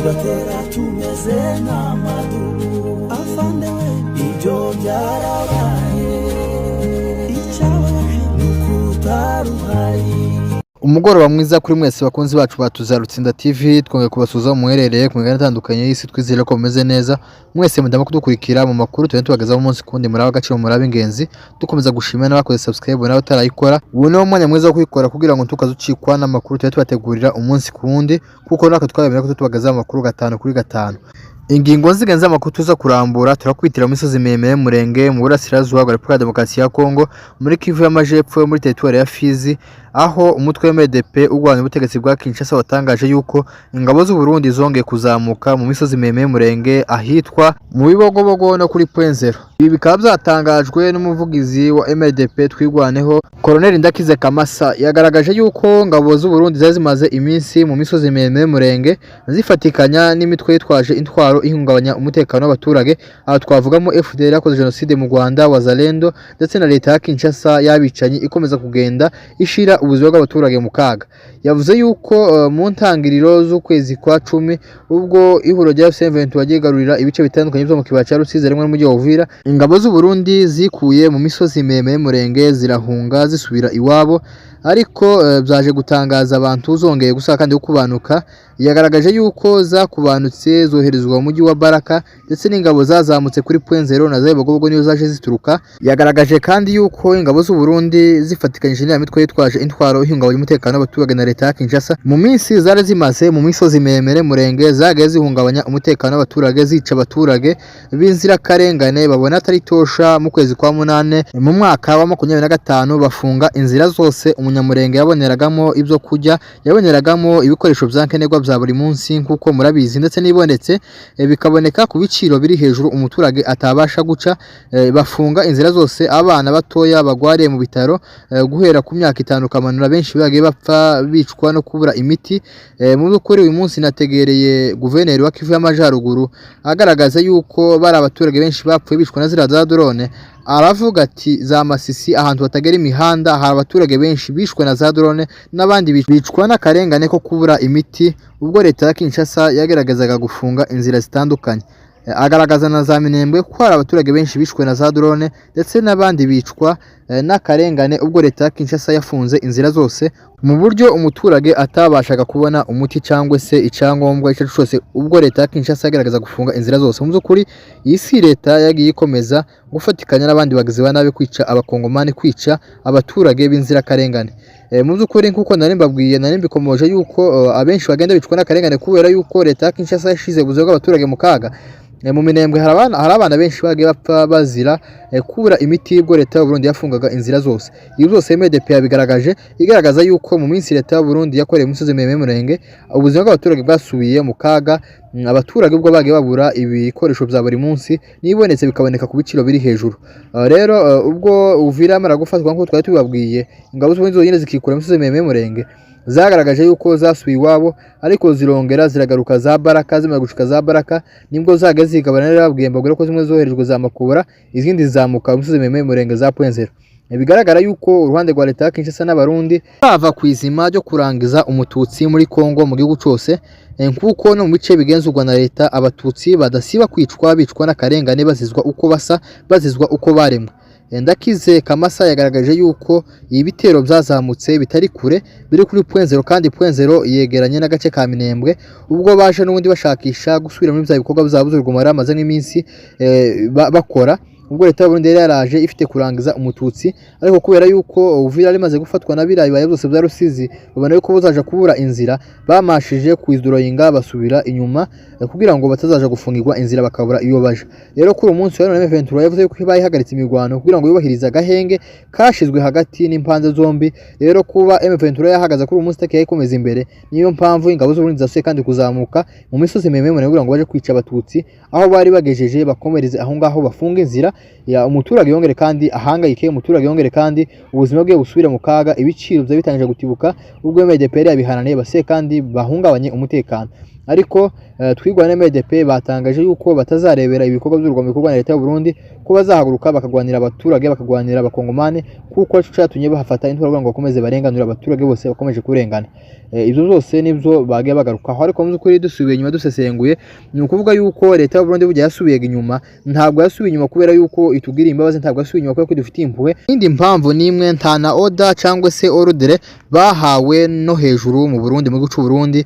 tugatera tumeze nk'amadubu afande we ibyo byarabaye icyababaje n'ukutaruhari. Umugoroba mwiza kuri mwese bakunzi bacu ba TUZARUTSINDA TV, twongeye kubasuza muherereye ku migabane itandukanye y'isi, twizere ko mumeze neza mwese mudama kudukurikira mu makuru tugenda tubagezaho umunsi kundi muri agaciro muri ab'ingenzi, dukomeza gushimira n'abakoze subscribe n'abatarayikora. Ubu ni umwanya mwiza wo kuyikora kugira ngo tukazucikwa n'amakuru tugenda tubategurira umunsi kundi, kuko natwe twabemera ko tubagezaho amakuru 5 kuri 5. Ingingo nzigenza amakuru tuza kurambura turakwitira mu misozi miremire y'Umurenge mu burasirazuba bwa Repubulika ya Demokarasi ya Kongo, muri Kivu y'Amajepfo, muri teritwari ya Fizi, aho umutwe wa Mrdp urwanya ubutegetsi bwa KINSHASA watangaje yuko ingabo z'Uburundi zongeye kuzamuka mu misozi miremire y'Umurenge ahitwa mu Bibogobogo no kuri Nzero. Ibi bikaba byatangajwe n'umuvugizi wa Mrdp twigwaneho Colonel Ndakize Kamasa, yagaragaje yuko ingabo z'Uburundi zazimaze iminsi mu misozi miremire y'Umurenge zifatikanya n'imitwe yitwaje intwaro ihungabanya umutekano w'abaturage, aho twavugamo FDL yakoze genocide mu Rwanda, Wazalendo ndetse na leta ya KINSHASA yabicanyi ikomeza kugenda ishira ubuzima bw'abaturage mu kaga. Yavuze yuko mu ntangiriro z'ukwezi kwa 10 ubwo ihuro rya M23 wagigarurira ibice bitandukanye byo mu kibaya cya Rusizi rimwe n'umujyi wa Uvira, ingabo z'Uburundi zikuye mu misozi miremire y'Umurenge zirahunga zisubira iwabo, ariko byaje gutangaza abantu zongeye gusaka kandi kubanuka. Yagaragaje yuko zakubanutse zoherezwa mu mujyi wa Baraka ndetse n'ingabo zazamutse kuri Nzero na Bibogobogo niyo zaje zituruka. Yagaragaje kandi yuko ingabo z'Uburundi zifatikanyije n'imitwe yitwaje intwaro ihungabanya umutekano w'abaturage na leta ya KINSHASA mu minsi zari zimaze mu misozi miremire y'Umurenge zagaye zihungabanya umutekano w'abaturage, zica abaturage b'inzirakarengane babona atari tosha. Mu kwezi kwa 8 mu mwaka wa 2025 bafunga inzira zose umunyamurenge yaboneragamo ibyo kujya, yaboneragamo ibikoresho byankenerwa bya buri munsi nkuko murabizi, ndetse n'ibonetse bikaboneka ku biciro biri hejuru umuturage atabasha guca. Bafunga inzira zose, abana batoya bagwariye mu bitaro guhera ku myaka 5 kamanura, benshi bagiye bapfa bicwa no kubura imiti. Mu by'ukuri uyu munsi nategereye guverineri wa Kivu y'Amajyaruguru agaragaza yuko bari abaturage benshi bapfuye bicwa na zira za drone. Aravuga ati za Masisi ahantu batagera imihanda hari abaturage benshi bishwe na za drone, n'abandi bicwa n'akarengane ko kubura imiti, ubwo leta ya KINSHASA yageragazaga gufunga inzira zitandukanye. Agaragaza na za Minembwe ko hari abaturage benshi bishwe na za drone ndetse n'abandi bicwa n'akarengane, ubwo leta ya KINSHASA yafunze inzira zose mu buryo umuturage atabashaga kubona umuti cyangwa se icyangombwa icyo cyose, ubwo leta ya KINSHASA yagaragaza gufunga inzira zose. Mu by'ukuri iyi si leta yagiye ikomeza gufatikanya n'abandi bagizi ba nabi kwica abakongomani, kwica abaturage b'inzirakarengane. Mu by'ukuri nkuko nari mbabwiye, nari mbikomoje yuko abenshi bagenda bicwa n'akarengane kubera yuko leta ya KINSHASA yashize ubuzima bw'abaturage mu kaga. Mu Minembwe hari abana benshi bagiye bapfa bazira kubura imiti, ubwo leta y'Uburundi yafungaga inzira zose. Ibi byose Mrdp yabigaragaje, igaragaza yuko mu minsi leta y'Uburundi yakoreye mu misozi miremire y'Umurenge ubuzima bw'abaturage bwasubiye mu kaga. Abaturage ubwo bagiye babura ibikoresho bya buri munsi, nibonetse bikaboneka ku biciro biri hejuru. Rero ubwo Uvira amara gufatwa nkuko twari tubabwiye, ingabo z'Uburundi zonyine zikikura mu misozi miremire y'Umurenge zagaragaje yuko zasubiye iwabo, ariko zirongera ziragaruka za Baraka. Zimara gushika za Baraka nibwo zagaze zigabana n'ababwiye mbagura ko zimwe zoherejwe za Makubura, izindi zizamuka mu misozi miremire y'Umurenge za Nzero. Bigaragara yuko uruhande rwa leta ya KINSHASA n'Abarundi bava ku izima ryo kurangiza umututsi muri Kongo mu gihugu cyose, nkuko no mu bice bigenzurwa na leta abatutsi badasiba kwicwa, bicwa n'akarengane, bazizwa uko basa, bazizwa uko baremwe. Ndakize Kamasa yagaragaje yuko ibitero byazamutse bitari kure, biri kuri Nzero, kandi Nzero yegeranye n'agace ka Minembwe, ubwo baje n'ubundi bashakisha gusubira muri bya bikorwa byabo by'urugomo amaze nk'iminsi bakora. Ubwo leta y'Uburundi yaraje ifite kurangiza umututsi, ariko kubera yuko Uvira rimaze gufatwa na birayi baye byose bya Rusizi, babona yuko bazaje kubura inzira, bamashije kwizdoroyinga basubira inyuma kugira ngo batazaje gufungirwa inzira bakabura iyo baje. Rero kuri umunsi wa M23 yavuze yuko bayihagaritse imirwano kugira ngo yubahirize agahenge kashizwe hagati n'impande zombi. Rero kuba M23 yahagaza kuri umunsi takiye ikomeza imbere, niyo mpamvu ingabo z'Uburundi zasuye kandi kuzamuka mu misozi miremire kugira ngo baje kwica abatutsi aho bari bagejeje, bakomereze aho ngaho bafunga inzira ya umuturage yongere kandi ahangayike, umuturage yongere kandi ubuzima bwe busubire mu kaga. Ibiciro bya bitangije gutibuka ubwo Mrdp yabihananiye base kandi bahungabanye umutekano. ariko twigwana Mrdp batangaje yuko batazarebera ibikorwa by'urugomo bikorwa na leta y'u Burundi ko bazahaguruka bakagwanira abaturage bakagwanira abakongomane kuko cyatumye bahafata intwaro ngo bakomeze barenganura abaturage bose bakomeje kurengana. Ibyo zose nibyo bagiye bagarukaho, ariko mu by'ukuri dusubiye inyuma dusesenguye ni ukuvuga yuko leta y'u Burundi bujya yasubiye inyuma, ntabwo yasubiye inyuma kubera yuko itubwira imbabazi, ntabwo yasubiye inyuma kubera ko dufite impuhwe. Indi mpamvu nimwe nta na order cyangwa se ordre bahawe no hejuru mu Burundi mu gihugu Burundi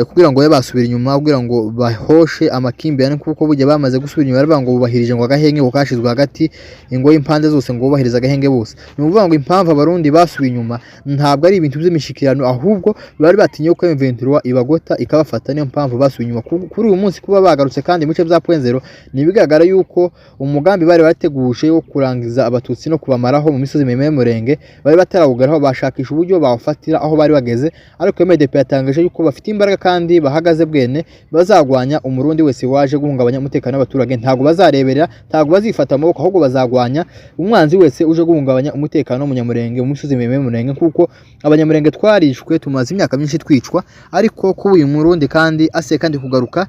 kugira ngo basubira inyuma, kugira ngo bahoshe amakimbirane, kuko bujya bamaze gusubira inyuma baravuga ngo bubahirije ngo agahenge ngo kashizwe hagati ingo y'impande zose ngo bubahiriza agahenge bose. Ni ukuvuga ngo impamvu abarundi basubiye inyuma ntabwo ari ibintu by'imishikirano, ahubwo bari batinye ko M23 ibagota ikabafata, niyo mpamvu basubiye inyuma. Kuri uyu munsi kuba bagarutse kandi mu bice bya Nzero ni bigaragara yuko umugambi bari bateguje wo kurangiza abatutsi no kubamaraho mu misozi miremire bari batarawugaraho, bashakisha uburyo bawafatira aho bari bageze, ariko Mrdp yatangaje yuko bafite imbaraga kandi bahagaze bwene bazagwanya umurundi wese waje guhungabanya umutekano w'abaturage. Ntabwo bazareberera, ntabwo bazifata amaboko, ahubwo bazagwanya umwanzi wese uje guhungabanya umutekano w'umunyamurenge mu misozi miremire, kuko abanyamurenge twarishwe tumaze imyaka myinshi twicwa, ariko ko uyu murundi kandi ase kandi kugaruka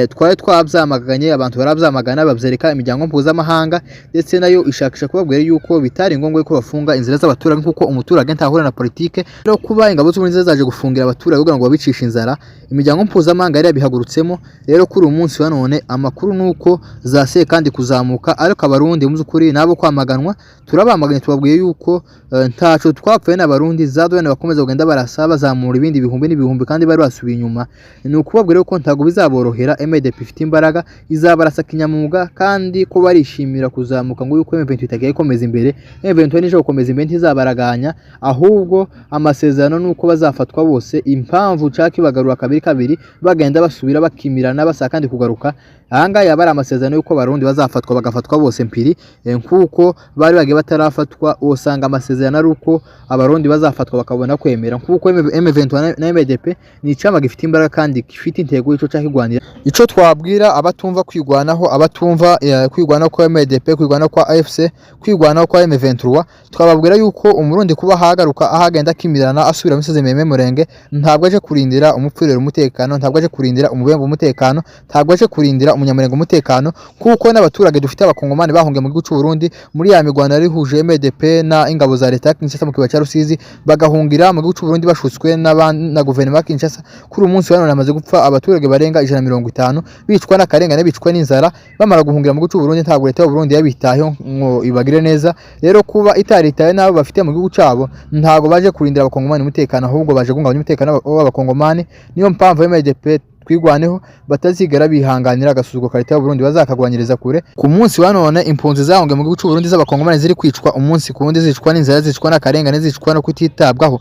twari twabyamaganye, abantu barabyamagana babyereka imiryango mpuzamahanga ndetse nayo ishakisha kubabwira yuko bitari ngombwa ko bafunga inzira z'abaturage, kuko umuturage ntahura na politike. Rero kuba ingabo z'uburundi zaje gufungira abaturage kugira ngo babicishe inzara, imiryango mpuzamahanga yari yabihagurutsemo. Rero kuri uyu munsi wa none amakuru nuko zase kandi kuzamuka, ariko abarundi mu by'ukuri nabo kwamaganwa turabamaganye, tubabwiye yuko ntaco twapfuye n'abarundi zadone bakomeza kugenda barasa bazamura ibindi bihumbi n'ibihumbi kandi bari basubiye inyuma. Ni ukubabwira ko ntago bizaborohera, Mrdp ifite imbaraga izabarasa kinyamuga kandi ko barishimira kuzamuka ngo yuko M23 itagiye komeza imbere. M23 nije gukomeza imbere ntizabaraganya, ahubwo amasezerano nuko bazafatwa bose, impamvu caki bagarura kabiri bagenda basubira bakimirana basa kandi kugaruka. Ahanga yabara amasezerano yuko barundi bazafatwa bagafatwa bose mpiri, nkuko bari bagiye batarafatwa. Usanga amasezerano ari uko abarundi bazafatwa bakabona kwemera, nkuko M23 na Mrdp ni icama gifite imbaraga kandi gifite intego ico cyakigwanira. Ico twabwira abatumva kwigwanaho, abatumva kwigwanaho kwa Mrdp, kwigwanaho kwa AFC, kwigwanaho kwa M23, twababwira yuko umurundi kuba hagaruka ahagenda kimirana asubira misoze miremire ntabwo aje kurindira umupfurero umutekano, ntabwo aje kurindira umubembe umutekano, ntabwo aje kurindira umunyamurenge umutekano, kuko n'abaturage dufite abakongomani bahungiye mu gihugu cy'u Burundi muri ya migwano yari huje Mrdp na ingabo za leta Kinshasa mu kiba cya Rusizi, bagahungira mu gihugu cy'u Burundi bashutswe na guverinoma Kinshasa. Kuri umunsi wa none amaze gupfa abaturage barenga 150 bicwa n'akarengane, bicwa n'inzara, bamara guhungira mu gihugu cy'u Burundi. Ntabwo leta y'u Burundi yabitayeho ngo ibagire neza. Rero kuba itaritaye nabo bafite mu gihugu cyabo, ntabwo baje kurindira abakongomani umutekano, ahubwo baje guhungabanya umutekano w'abakongomani. Niyo mpamvu Mrdp twigwaneho batazigara bihanganira agasuzuguro ka leta y'u Burundi, bazakagwanyiriza kure. Ku munsi wa none impunzi zahunge mu gihugu cy'u Burundi z'abakongomani ziri kwicwa umunsi ku wundi, zicwa n'inzara, zicwa n'akarengane, zicwa no kutitabwaho.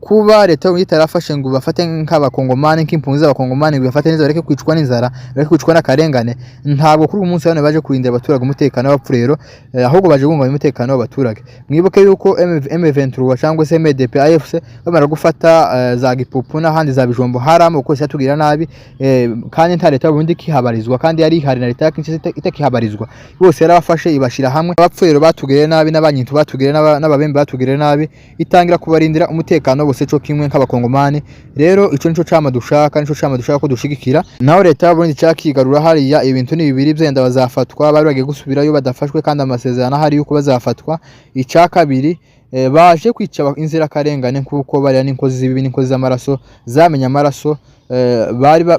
Kuba leta y'u Burundi itarafashe ngo bafate nk'abakongomani, nk'impunzi z'abakongomani ngo bafate neza, bareke kwicwa n'inzara, bareke kwicwa n'akarengane, ntabwo kuri uyu munsi wa none baje kurindira abaturage umutekano w'abapfurero, ahubwo baje guhungabanya umutekano w'abaturage. Mwibuke yuko M23 cyangwa se Mrdp, AFC bamara gufata za Gipupu n'ahandi za Bijombo haramo ko cyatugira nabi, kandi nta leta y'u Burundi kihabarizwa, kandi yari hari na leta ya Kinshasa itakihabarizwa. Bose yarabafashe ibashira hamwe, abapfurero batugire nabi n'abanyintu batugire n'ababembe batugire nabi, itangira kubarindira umutekano bose cyo kimwe nk'abakongomani. Rero ico nico cama dushaka, nico cama dushaka ko dushigikira. Naho leta y'u Burundi cyakigarura hariya ibintu ni bibiri byenda bazafatwa, bari bagiye gusubirayo badafashwe kandi amasezerano hari yuko bazafatwa. Ica kabiri baje kwica inzira karengane, kuko bari n'inkozi z'ibibi, n'inkozi z'amaraso zamenya amaraso,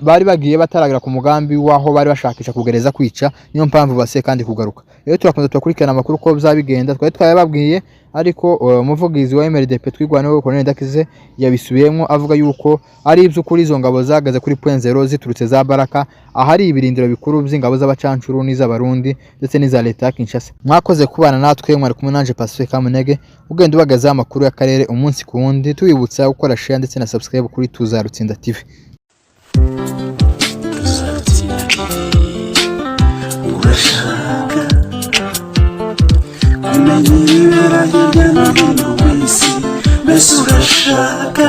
bari bagiye bataragira ku mugambi waho bari bashakisha kugereza kwica. Niyo mpamvu base kandi kugaruka. Rero turakomeza tukurikirana amakuru ko bizabigenda, twari twababwiye, ariko umuvugizi wa Mrdp twigwanaho Colonel Dakize yabisubiyemo avuga yuko ari iby'ukuri izo ngabo zagaze kuri Nzero ziturutse za Baraka, ahari ibirindiro bikuru by'ingabo z'abacancuru n'iz'abarundi ndetse n'iza leta ya Kinshasa. Mwakoze kubana natwe, mwari kumwe nanje Pacifique Kamunege, ugenda ubagaza amakuru y'akarere umunsi ku wundi, tubibutsa gukora share ndetse na subscribe kuri TUZARUTSINDA TV. Urashaka kumenya ibibera hirya no hino ku isi, mbese urashaka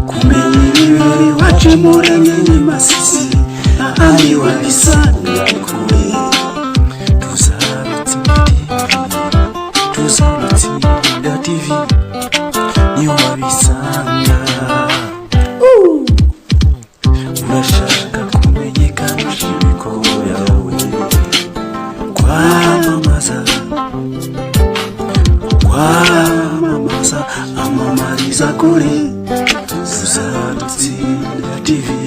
kumenya ibibera iwacu i Murenge n'i Masisi, ahandi wabisanga kure. TUZARUTSINDA TV niho wabisanga. kubwiza kuri tuzarutsinda TV.